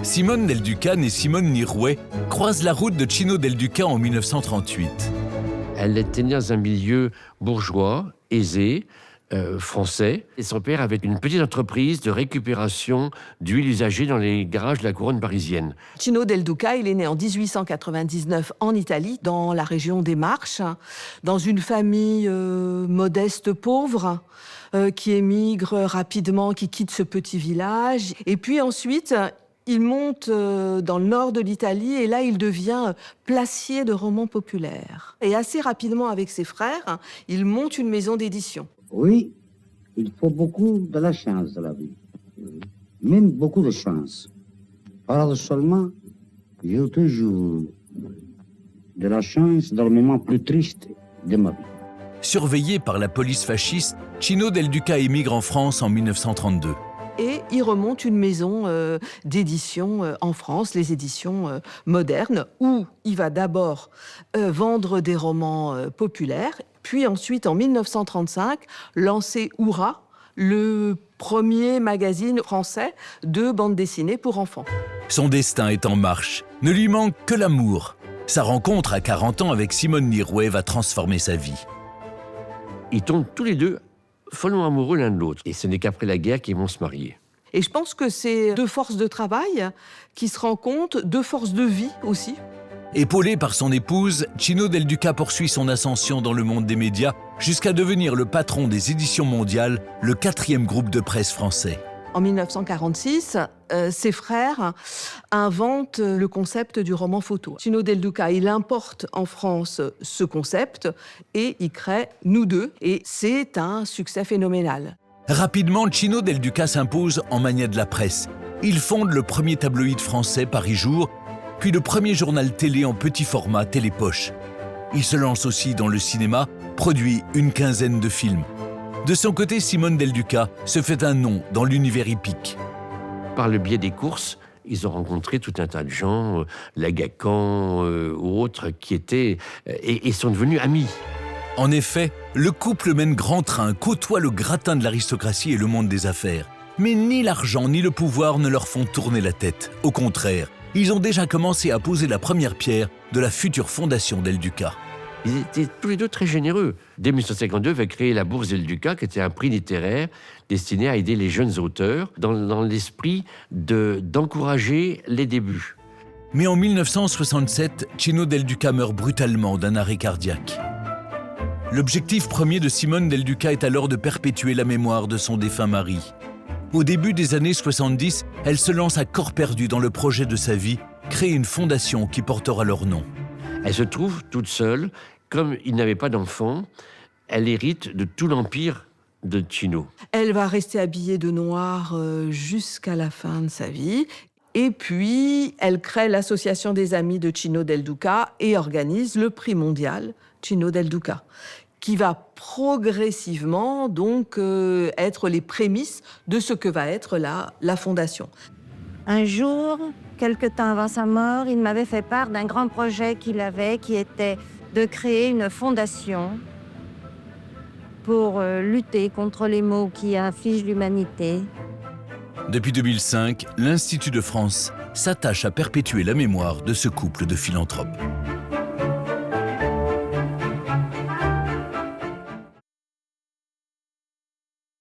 Simone Del Duca et Simone Nirouet croisent la route de Cino Del Duca en 1938. Elle était née dans un milieu bourgeois, aisé, français. Et son père avait une petite entreprise de récupération d'huile usagée dans les garages de la couronne parisienne. Cino Del Duca, il est né en 1899 en Italie, dans la région des Marches, dans une famille modeste, pauvre, qui émigre rapidement, qui quitte ce petit village. Et puis ensuite, il monte dans le nord de l'Italie et là, il devient placier de romans populaires. Et assez rapidement, avec ses frères, il monte une maison d'édition. Oui, il faut beaucoup de la chance dans la vie. Même beaucoup de chance. Paradoxalement, j'ai toujours de la chance dans le moment plus triste de ma vie. Surveillé par la police fasciste, Cino Del Duca émigre en France en 1932. Et il remonte une maison d'édition en France, les éditions modernes, où il va d'abord vendre des romans populaires, puis ensuite, en 1935, lancer Hourra, le premier magazine français de bande dessinée pour enfants. Son destin est en marche. Ne lui manque que l'amour. Sa rencontre à 40 ans avec Simone Nirouet va transformer sa vie. Ils tombent tous les deux follement amoureux l'un de l'autre. Et ce n'est qu'après la guerre qu'ils vont se marier. Et je pense que c'est deux forces de travail qui se rencontrent, deux forces de vie aussi. Épaulé par son épouse, Cino Del Duca poursuit son ascension dans le monde des médias jusqu'à devenir le patron des éditions mondiales, le 4e groupe de presse français. En 1946, ses frères inventent le concept du roman photo. Cino Del Duca, il importe en France ce concept et il crée Nous deux. Et c'est un succès phénoménal. Rapidement, Cino Del Duca s'impose en magnat de la presse. Il fonde le premier tabloïd français, Paris Jour, puis le premier journal télé en petit format, Télépoche. Il se lance aussi dans le cinéma, produit une quinzaine de films. De son côté, Simone Del Duca se fait un nom dans l'univers hippique. Par le biais des courses, ils ont rencontré tout un tas de gens, Lagacan ou autres, qui étaient et sont devenus amis. En effet, le couple mène grand train, côtoie le gratin de l'aristocratie et le monde des affaires. Mais ni l'argent ni le pouvoir ne leur font tourner la tête. Au contraire, ils ont déjà commencé à poser la première pierre de la future fondation Del Duca. Ils étaient tous les deux très généreux. Dès 1952, va créer la Bourse Del Duca, qui était un prix littéraire destiné à aider les jeunes auteurs dans l'esprit d'encourager les débuts. Mais en 1967, Cino Del Duca meurt brutalement d'un arrêt cardiaque. L'objectif premier de Simone Del Duca est alors de perpétuer la mémoire de son défunt mari. Au début des années 70, elle se lance à corps perdu dans le projet de sa vie, créer une fondation qui portera leur nom. Elle se trouve toute seule. Comme il n'avait pas d'enfant, elle hérite de tout l'empire de Cino. Elle va rester habillée de noir jusqu'à la fin de sa vie. Et puis, elle crée l'association des amis de Cino Del Duca et organise le prix mondial Cino Del Duca, qui va progressivement donc être les prémices de ce que va être la fondation. Un jour, quelque temps avant sa mort, il m'avait fait part d'un grand projet qu'il avait, qui était de créer une fondation pour lutter contre les maux qui affligent l'humanité. Depuis 2005, l'Institut de France s'attache à perpétuer la mémoire de ce couple de philanthropes.